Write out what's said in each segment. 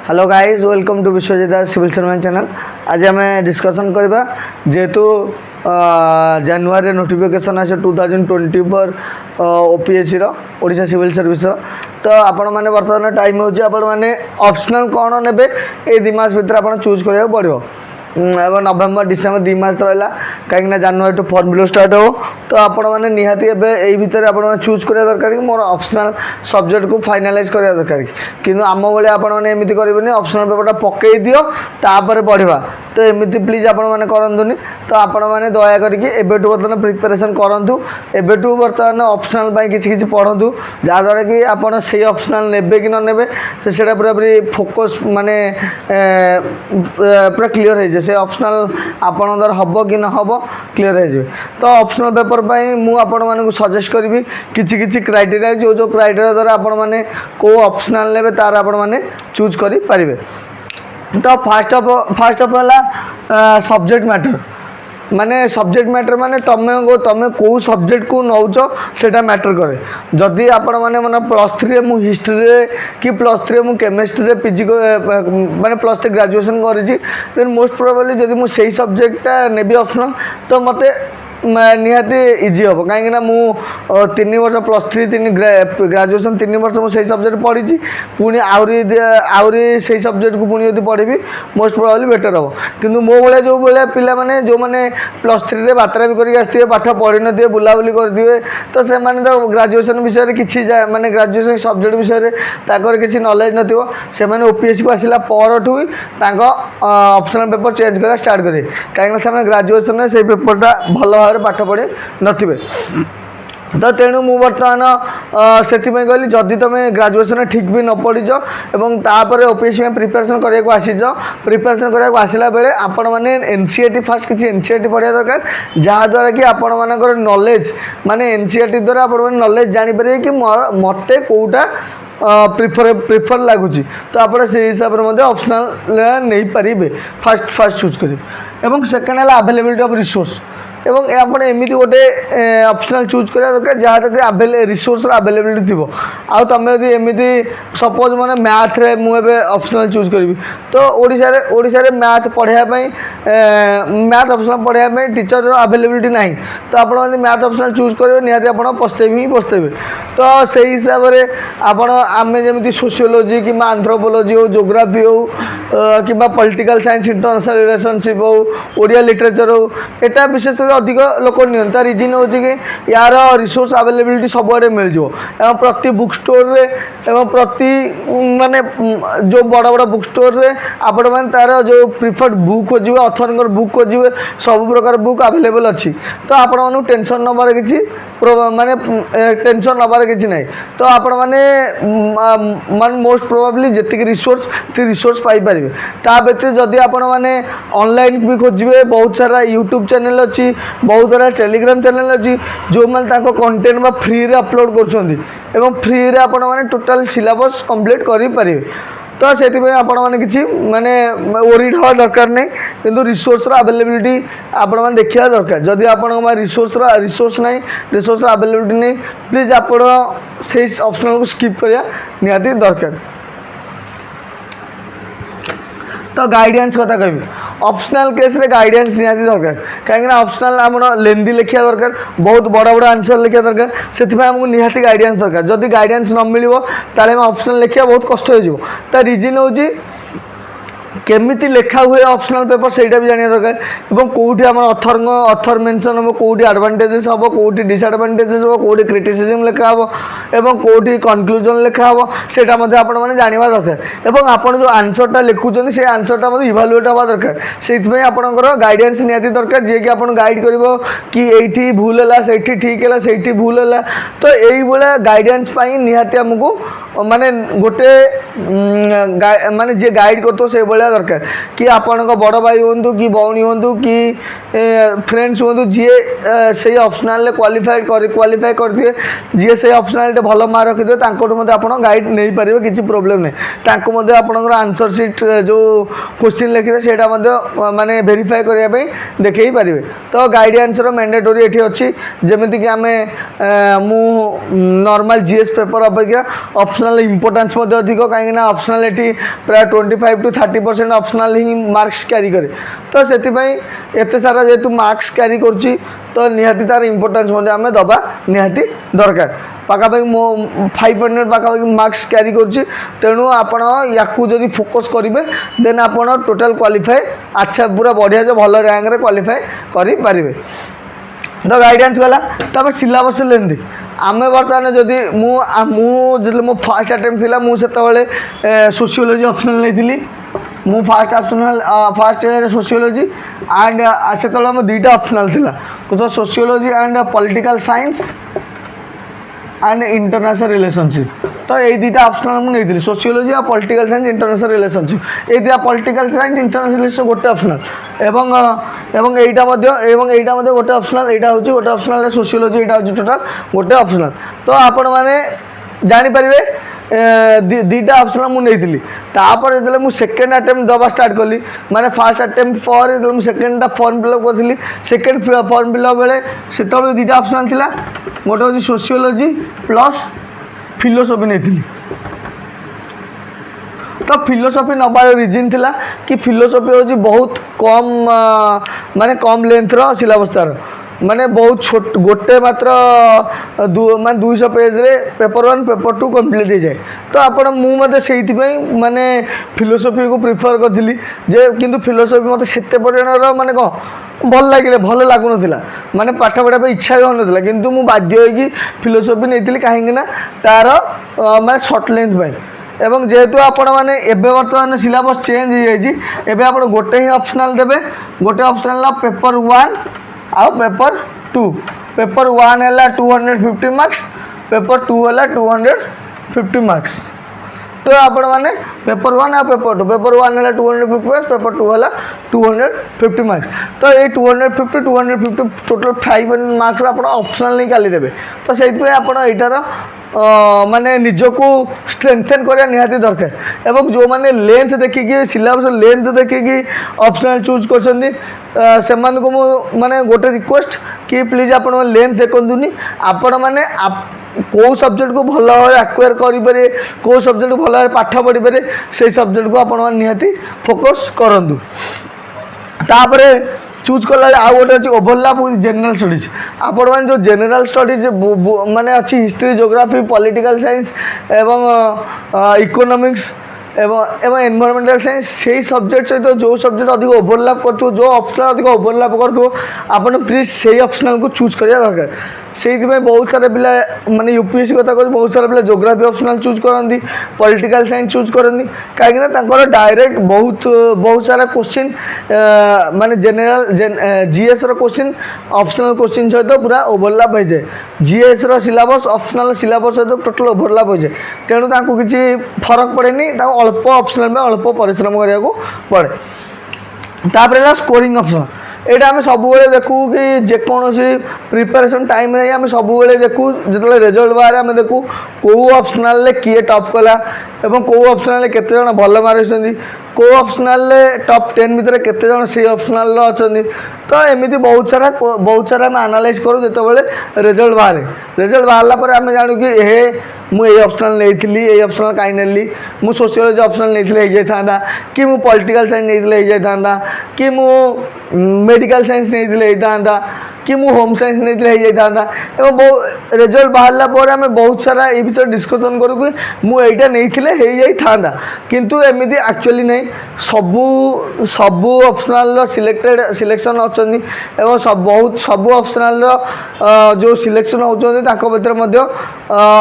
Hello guys welcome to Biswajit Das civil servant channel. आज आम discussion करवा जेहेतु जनवरी नोटिफिकेशन आसे 2024 ओपीएससी ओडिशा सिविल सर्विस तो आपण मैंने बर्तमान टाइम हो ऑप्शनल कौन ने ये 2 मास भर आप चूज करा पड़ो नवेम्बर डिसेम्बर 2 मास रहा कहीं जनवरी टू फॉर्म फिल स्टार्ट हो तो आपण मैंने निहाती यही भितर आप चूज करा दरकार कि मोर ऑप्शनल सब्जेक्ट को फाइनालाइज करा दरकार कि आम भाई आपमती करेंगे ऑप्शनल पेपरटा पकई दियो तापर पढ़ा तो एमती प्लीज आपण मैंने करंतुनी तो आपण मैंने दया करके एबेठू बर्तमान प्रिपेरेसन करंतु एबेठू बर्तमान ऑप्शनल किसी पढ़ु जहाँद्वारा कि आपड़ से ऑप्शनल नेबे कि ननेबे से पूरा पूरी फोकस माने पूरा क्लीयर हो से ऑप्शनल आपण द्वारा हम कि न हम क्लीयर हो तो ऑप्शनल पेपर पर मुझे सजेस्ट करी किसी क्राइटेरिया जो जो क्राइटेरिया द्वारा आपण मैंने को ऑप्शनल ने तार आपण मैंने चूज करें तो फास्ट ऑफ सब्जेक्ट मैटर माने सब्जेक्ट मैटर माने तमें कौ सब्जेक्ट को नौच से मैटर करे जदि आपण मैंने मन +3 मु हिस्ट्री कि +3 मु केमिस्ट्री पीजी माने +3 ग्रेजुएशन करी देन मोस्ट प्रोबेबली जदि मु सेही सब्जेक्टा नेबी ऑप्शनल तो मते निहाती इजी हम कहीं 3 वर्ष +3 ग्रेजुएशन 3 वर्ष मुझे सब्जेक्ट पढ़ी पुणी आहरी से सब्जेक्ट को पुणी पढ़ी मोस्ट प्रोबेबली बेटर हम किंतु मो भाया जो भाया पिला माने जो मैंने +3 बातरा भी करके पाठ पढ़ी नथिबे बुलाबुली करदिबे तो से माने तो ग्रेजुएशन विषय किसी माने ग्रेजुएशन सब्जेक्ट विषय ताकर किसी नॉलेज नथिबो से माने ओपीएससी को आसिला परठू ऑप्शनल पेपर चेंज करा स्टार्ट करे कहीं से ग्रेजुएशन में से पेपरटा भल पाठ पढ़े नथिबे तो तेणु मु बर्तमान से कहली जदि तुम ग्रेजुएशन ठीक भी न पढ़ीच और तापर ओपीएससी में प्रिपेरेसन करने आसीच प्रिपेरेसन करने आसला बेले आपण मैंने एनसीईआरटी फास्ट किसी एनसीईआरटी पढ़ा दरकार जहाँद्वारा कि आपण मानकर नॉलेज माने एनसीईआरटी द्वारा आप नॉलेज जानीपर कि मत कौटा प्रिफर लगुच तो आप हिसाब से ऑप्शनल नहीं पारे फास्ट चूज करेंगे सेकेंड है अवेलेबिलिटी ऑफ रिसोर्स एवं आप एमती गोटे ऑप्शनल चूज करा दरकार जहाँ रिसोर्स अवेलेबिलिटी थी आउ तुम यदि एमती सपोज मैंने मैथ रे मुझे ऑप्शनल चूज करी तो ओडिशा रे मैथ पढ़ाई मैथ ऑप्शनल पढ़ाई टीचर अवेलेबिलिटी ना तो आप मैथ ऑप्शनल चूज करेंगे निहाती आप पस्तेबे ही पस्तेबे तो से हिसाब से आप आम जमी सोशियोलोजी कि आंथ्रोपोलोजी हो जोग्राफी हो कि पॉलिटिकल साइंस इंटरनेशनल रिलेशनशिप हो ओडिया लिटरेचर हो एटा विशेष अधिक लोक नियंता रिजन हो कि यार रिसोर्स अवेलेबिलिटी सबुआड़े मिल जाए प्रति बुक स्टोर रे एवं प्रति माने जो बड़ बड़ बुक स्टोर रे आपण मैंने तार जो प्रिफर्ड बुक खोजे अथर बुक खोजे सब प्रकार बुक अवेलेबल अच्छी तो आपण मानू टेंशन नबार किसी माने टेंशन नबार किसी ना तो आपण माने मोस्ट प्रोबेबली जी रिसोर्स पाइपर ता व्यतीत जदि आपण मैंने ऑनलाइन भी खोजे बहुत सारा यूट्यूब चैनल अच्छी बहुत सारा टेलीग्राम चैनल अच्छी जो मैंने कंटेंट फ्री रे अपलोड कर फ्री रे आपण मैंने टोटाल सिलेबस कंप्लीट करें तो से किसी माने ओरिड हवा दरकार नहीं किंतु रिसोर्स अवेलेबिलिटी आपण मैंने देखा दरकार जदि आपण रिसोर्स नहीं रिसोर्स अवेलेबिलिटी नहीं प्लीज आप से ऑप्शनल को स्किप करिया निहाती दरकार तो गाइडेंस कथा कहबी ऑप्शनल केस रे गाइडेंस निहाती दरकार कहीं ऑप्शनल आम लेंदी लिखा दरकार बहुत बड़ बड़ आंसर लिखा दरकार से आमको निहाती गाइडेंस दरकार जदि गाइडेंस न मिल ताले ऑप्शनल लिखा बहुत कष्ट हो रीजन हूँ केमिति लेखा हुए ऑप्शनल पेपर सेटा भी जानिया दरकार और कौटी आम अथर मेंशन हम कौटी एडवांटेजेस हम कौटी डिसएडवांटेजेस हम कौटी क्रिटिसिज्म लेखा हम और कौटी कंक्लूजन लेखा हम सेटा मध्य आपण माने जानिबा दरकार और आपण जो आंसरटा लिखुचन से आंसरटा मध्य इवालुएट हवा दरकार सेइथमे आपणकर गाइडेंस नियाती दरकार जे कि आपण गाइड करिवो कि एठी भूल हैला सेठी ठीक हैला सेठी भूल हैला तो एई बोले गाइडेंस पाई नियाती हमको माने गोटे माने जे गाइड करतो से बोले भाया दरकार कि आपण बड़ भाई हूँ कि भौणी हूँ कि फ्रेंड्स हूँ जी से ऑप्शनल क्वालिफाई करते जी से ऑप्शनल भल मार्क रखिए आप गाइड नहीं पारे किसी प्रोब्लेम नहीं आपंकर आंसर सीट जो क्वेश्चन लिखिए से माने वेरीफाई करने देखई पारे तो गाइडेंस मैंडेटोरी ये अच्छी जमीक आम मु नॉर्मल जीएस पेपर अपेक्षा ऑप्शनल इंपोर्टेंस अधिक कहीं ऑप्शनल ये प्राय 25 to 30% optional he marks carry करे तो से एत सारा जेहेतु मार्क्स कैरी करुच्ची तो निहाती तार इंपोर्टेंस आम दबा निहाती दरकार पाखापाखि मो 500 पाखापाखि मार्क्स कैरी करुच्ची तेणु आपण या फोकस करेंगे देन आप टोटाल क्वालिफाई अच्छा पूरा बढ़िया जो भल रैंक रे क्वालिफाई करें तो गाइडेंस गला तब सिलेबस लेंदी आम बर्तमान जदि मु फास्ट अटेम्प्ट थी मुझे सोशियोलॉजी ऑप्शनल नहीं मु fast optional fast sociology and से दुईटा ऑप्शनल थिला तो sociology and political science and international relationship तो ये दुईटा ऑप्शनल मुझे नहीं सोशियोलॉजी और पॉलिटिकल साइंस इंटरनेशनल रिलेशनशिप ये दुटा पॉलिटिकल साइंस इंटरनेशनल रिलेशन गोटे ऑप्शनल एवं एटा गोटे ऑप्शनल यहाँ हूँ गोटे ऑप्शनल सोशियोलॉजी यहाँ हूँ टोटाल गोटे ऑप्शनल तो आपण मैंने जानीपारे दुईटा ऑप्शनल मुझे नहीं तापर जो मुझे सेकेंड अटेम्प्ट दबा स्टार्ट कली माने फास्ट अटेम्प्ट पर जो सेकेंडटा फॉर्म फिलअप करी सेकेंड फॉर्म फिलअप बेले से दुईटा ऑप्शनल थिला गोटे हूँ सोशियोलॉजी प्लस फिलोसफी नहीं तो फिलोसफी नबार रिजन थिला कि फिलोसफी हूँ बहुत कम माने कम लेंथ रो सिलेबस तार माने बहुत छोट गोटे मात्र माने 200 पेज रे पेपर 1 पेपर 2 कंप्लीट हो जाए तो आपण मुझे से माने फिलोसफी को प्रिफर करी जे किंतु फिलोसफी मत से परिमाण माने कौन भल लगे भल लगुन माने पाठ पढ़ा इच्छा भी होना किंतु मु बाध्य होगी फिलोसफी नहीं कहीं तार माने शॉर्ट लेंथ पाई एवं जेहेतु आपण मैंने एवं बर्तमान सिलेबस चेंज हो जाए आप गोटे ही ऑप्शनल देवे गोटे ऑप्शनल पेपर 1 आउ पेपर 2 पेपर 1 है 250 मार्क्स पेपर 2 है 250 मार्क्स तो आपण मैंने पेपर 1 आ पेपर 2 पेपर 1 है 250 मार्क्स पेपर 2 है 250 मार्क्स तो ये 250 टोटल 500 मार्क्स आप ऑप्शनल नहीं काली देवे तो से यार माने निजको स्ट्रेंथन करा निहाती दरकार एवं जो माने लेंथ देखिकी सिलेबस लेंथ देखिकी ऑप्शनल चूज कर माने गोटे रिक्वेस्ट कि प्लीज आप लेंथ देखनी आपण मैंने कौ सब्जेक्ट को भल भाव आक्वायर करें कौ सब्जेक्ट को भल भाव पाठ पढ़ी पारे से सब्जेक्ट को आप निहाती फोकस करूँ तापर चूज कला आउ गोटे अच्छी ओवरलैप विथ जनरल स्टडीज आपण मैंने जो जनरल स्टडीज माने अच्छी हिस्ट्री ज्योग्राफी पॉलिटिकल साइंस एवं इकोनॉमिक्स एवं एनवायरमेंटल साइंस से सब्जेक्ट सहित जो सब्जेक्ट अधिक ओवरलैप कर जो ऑप्शनल अधिक ओवरलैप कर प्लीज से ऑप्शनल को चूज करा दरकार से बहुत सारा पिला माने यूपीएससी कथा कह बहुत सारा पिला ज्योग्राफी ऑप्शनल चूज करती पॉलिटिकल साइंस चूज करती कहीं डायरेक्ट बहुत सारा क्वेश्चन माने जनरल जीएस रो क्वेश्चन ऑप्शनल क्वेश्चन सहित पूरा ओवरलैप हो जाए जीएस रो सिलेबस ऑप्शनल सिलेबस सहित टोटल ओवरलैप हो जाए तेणु किसी फरक पड़ेनी अल्प ऑप्शनल में अल्प परिश्रम करने पड़े तापर स्कोरिंग ऑप्शन यहाँ आम सब देखू कि जेकोसी प्रिपेरेसन टाइम रे आम सब देखू जो रिजल्ट बाहर आम देखू कौ ऑप्शनल किए टॉप कला एवं कौ ऑप्शनल केते जण भल मार्क कौ ऑप्शनल टॉप 10 भितर केते जण से ऑप्शनल अच्छा तो एमती बहुत सारा आम एनालाइज करूँ जो रिजल्ट बाहर पर आम जानू कि ये मुझे ऑप्शनल नहीं ऑप्शनल कहीं नेली मु सोशियोलॉजी ऑप्शनल नहीं था कि मु पॉलिटिकल साइंस नहीं था कि मु मेडिकल साइंस नहीं था कि मु होम साइंस नहीं था एवं रिजल्ट बाहर पर आम बहुत सारा ये भर डिस्कसन करूँ कि मुझे नहीं था किंतु एमती एक्चुअली नहीं सबू ऑप्शनल सिलेक्शन अच्छा एवं सबू ऑप्शनल जो सिलेक्शन होती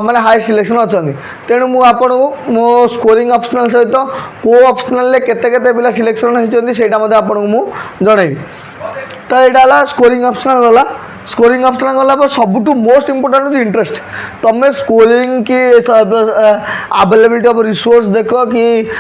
माने हाई सिलेक्शन अच्छा तेणु मुझे मो स्कोरिंग ऑप्शनल सहित कौ ऑप्शनल केते पिला सिलेक्शन होती से आपको मुझे जनइबी तो यहाँ स्कोरिंग ऑप्शनल गला स्कोरिंग ऑप्शनल गला पर सबुठू मोस्ट इंपोर्टेंट होची इंटरेस्ट तमे स्कोरिंग की अवेलेबिलिटी ऑफ रिसोर्स देख कि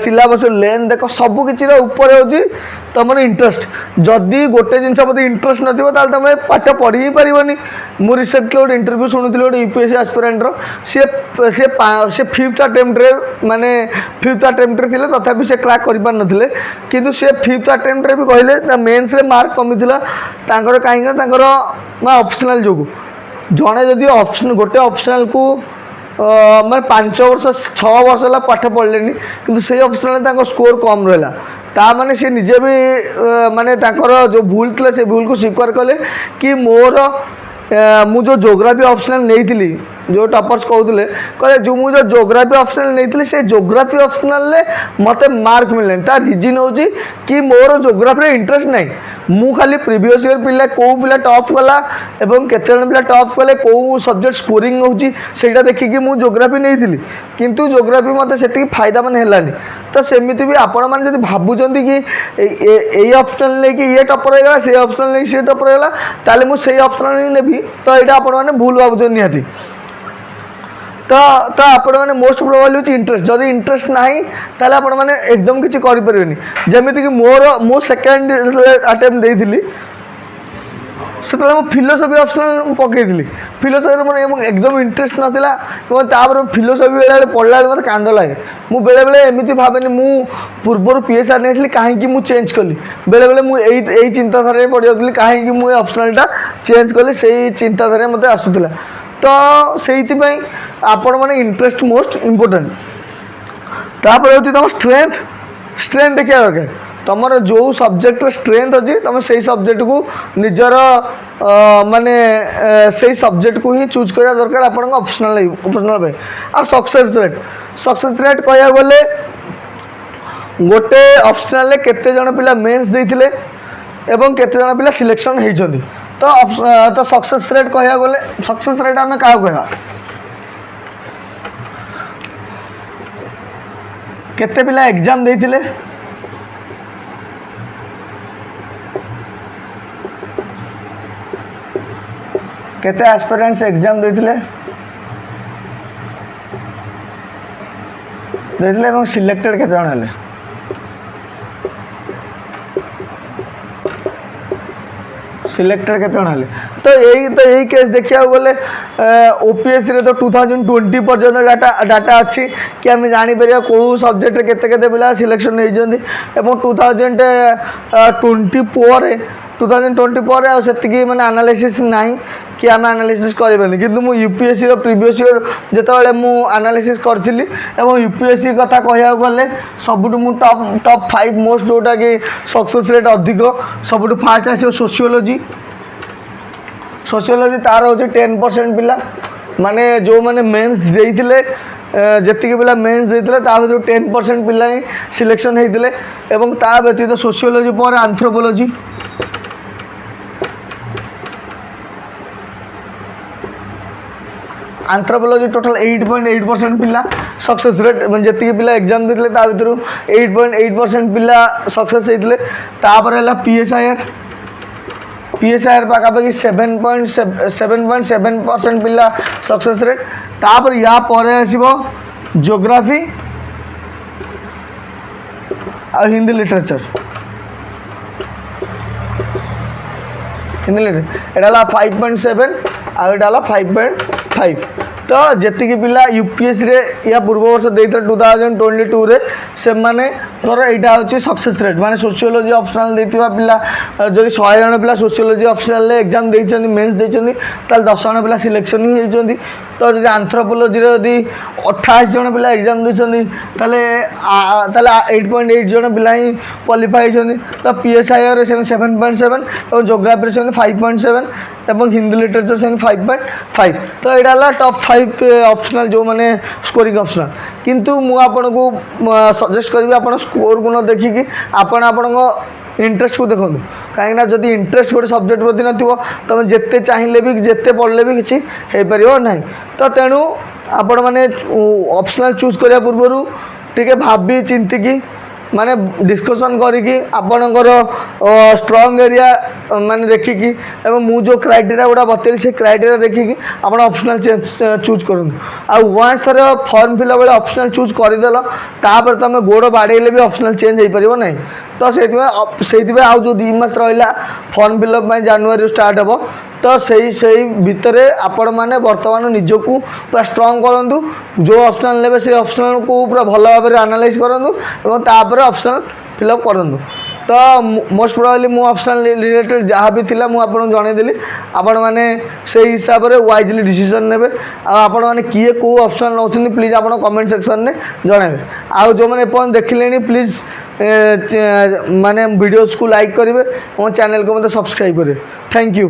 सिलेबस लेंथ देख सब किसी ऊपर होची तुम इंटरेस्ट जदि गोटे जिन मत इंटरेस्ट नथिबो ताल तुम पाठ पढ़ी ही पारिबनी मु रिसेंटली गोटे इंटरव्यू शुणुଥିଲି गोटे UPSC aspirant C fifth attempt रे माने फिफ्थ अटेम्प्ट रे थिले तथापि से क्रैक कर पार नथिले किंतु से फिफ्थ अटेम्प्ट रे भी कहले मेंस रे मार्क कमी थिला तांकर काहेकि तांकर ऑप्शनल जो जड़े जदि ऑप्शन गोटे ऑप्शनल को मैं 5 वर्ष 6 वर्ष है पाठ पढ़ले किंतु से ऑप्शनल स्कोर कम रहा ता माने से निजे भी माने जो भूल थी से भूल को स्वीकार कले कि मोर मु जो जोग्राफी ऑप्शनल नहीं थी जो टॉपर्स कहते कहले जो मुझे जोग्राफी ऑप्शनल नहीं थी से जोग्राफी ऑप्शनल मत मार्क मिलने ता रीजन हो कि मोर जोग्राफी इंटरेस्ट नहीं मु खाली प्रीवियस ईयर पिला कौ पिला टॉप कला एवं केते जन पिला टॉप कले कौ सब्जेक्ट स्कोरिंग होची सेटा देखिकी मु जोग्राफी नहीं थी किंतु जोग्राफी मत से फायदा मन हेलानी तो सेमिति भी आपण मैंने जब भावुं कि ये ऑप्शनल लेकिन ये टपर होगा से ऑप्शनल लेकिन सी टपर होगा ताले मुझे ऑप्शनल ही नेबी तो यहाँ आपण मैंने भूल भावुं निहाती तो आपण मैंने मोस्ट प्रोबेबली होची इंटरेस्ट जदि इंटरेस्ट नाही ताले आपण मैंने एकदम किसी करि परिबेनी जेमिति कि मोर मो सेकंड अटेम्प्ट देइथिली से फिलोसफी ऑप्शनल पकईली फिलोसफी मोर एकदम इंटरेस्ट नाला फिलोसफी बेले पढ़ला बेले मत कांद लगे मु बेले बेले एमती भावेनि मु पूर्वर पीएसआर नहीं कहीं मुझे चेंज कली बेले बेले मुझे चिंताधारा पड़ जाती कहीं मुझे ऑप्शनलटा चेंज कली से चिंताधारा मत आसूला तो से आपण मैंने इंटरेस्ट मोस्ट इंपोर्टेंट तापर होती तुम स्ट्रेंथ देखा दरकार तुम जो सब्जेक्ट स्ट्रेंथ अच्छी तुम से सब्जेक्ट को निजर माने से सब्जेक्ट को ही चूज करा दरकार आपण ऑप्शनल आ सक्सेस रेट कह गले गोटे ऑप्शनल केते जन पिला मेंस देथिले एवं केते जन पिला सिलेक्शन होइछंदी तो सक्सेस रेट कह गले सक्सेस रेट आम क्या कह केते पिला एग्जाम देथिले केते एस्पिरेंट्स एग्जाम देथिले एवं सिलेक्टेड केते जण हेले सिलेक्टेड केते जण हेले तो यही केस देखा गले ओपीएससी रे तो 2020 पर्यंत डाटा अच्छी कि आम जापर कौ सब्जेक्ट केते केते पिला सिलेक्शन होती 2024 से माने एनालिसिस नहीं कि आम एनालिसिस करें कि यूपीएससी प्रीवियस ईयर जिते मुझे एनालिसिस करी और यूपीएससी कथा कह गले सबुठ मु टॉप 5 मोस्ट जोटा कि सक्सेस रेट अधिक सबुठ फास्ट आस सोशियोलॉजी तार हो 10% पिला माने जो माने मेंस देइथिले जेतिक पिला मेंस देइथिले ता भीतर 10% पिला ही सिलेक्शन होइथिले एवं ता व्यतीत सोशियोलॉजी पर एंथ्रोपोलॉजी एंथ्रोपोलॉजी टोटल 8.8% पिला सक्सेस रेट मैंने जी पिला एग्जाम देते भर 8.8% पिला सक्सेस होते तापर है पीएसआईआर पाखापाखि 7.7% पिला सक्सेस रेट तापर या पर आसो ज्योग्राफी आ हिंदी लिटरेचर एटा 5.7 आला 5.5 तो जी पिला यूपीएससी रे या पूर्व वर्ष देते 2022 रे से माने धर यहाँ हूँ सक्सेस रेट माने सोशियोलॉजी ऑप्शनल देथिबा पिला जदि 100 जन पिला सोशियोलॉजी ऑप्शनल एग्जाम देइछन्ती मेंस देइछन्ती ताल 10 जन पिला सिलेक्शन ही होइछन्ती तो जदि एंथ्रोपोलॉजी रे यदि 28 जन पिला एग्जाम देइछन्ती ताले 8.8 जन पिला ही क्वालिफाई होइछन्ती तो पीएसआईआर रे 7.7 और ज्योग्राफी रे 5.7 और हिंदी लिटरेचर 5.5 तो यहाँ टॉप 5 ऑप्शनल जो माने स्कोरिंग ऑप्शनल किंतु मु आपन को सजेस्ट करी आपन स्कोर को न देखिकी आपन इंटरेस्ट को देखो कहीं जदि इंटरेस्ट गोटे सब्जेक्ट प्रति नथिबो तुम जिते चाहिए भी जिते पढ़ले भी किसी हो पार ना तो तेणु आपण मैंने ऑप्शनल चूज करने पूर्व टे भावी चिंतिकी माने डिस्कसन करिकी आपणकर स्ट्रॉन्ग एरिया माने देखिकी एवं मु जो क्राइटेरिया गुड़ा बतेली से क्राइटेरिया देखिकी आप ऑप्शनल चूज करूँ आ वन्स थर फॉर्म फिलअप बेले ऑप्शनल चूज करदेल तापर तुम गोड़ बाड़ेले भी ऑप्शनल चेंज हो पार ना तो से आउ जो 2 मास रहा फॉर्म फिलअप जनवरी स्टार्ट हे तो से भितर आपण मैंने बर्तमान निजक पूरा स्ट्रंग करूँ जो ऑप्शनल लेवे से ऑप्शनल को पूरा भल भाव में एनालाइज करूँ तापर ऑप्शनल फिलअप करूँ तो मोस्ट प्रोबेबली मो ऑप्शनल रिलेटेड जहाँ भी थिला मु आपन जनईदेली आपण मैंने से हिसाब से वाइजली डिसीजन नेबे आपण मैंने किए को ऑप्शनल नौछन प्लीज आप कमेंट सेक्शन में जनइबे आउ जो मैंने एपन देखिले प्लीज माने वीडियोस को लाइक करेंगे और चैनल को मतलब सब्सक्राइब करेंगे थैंक यू।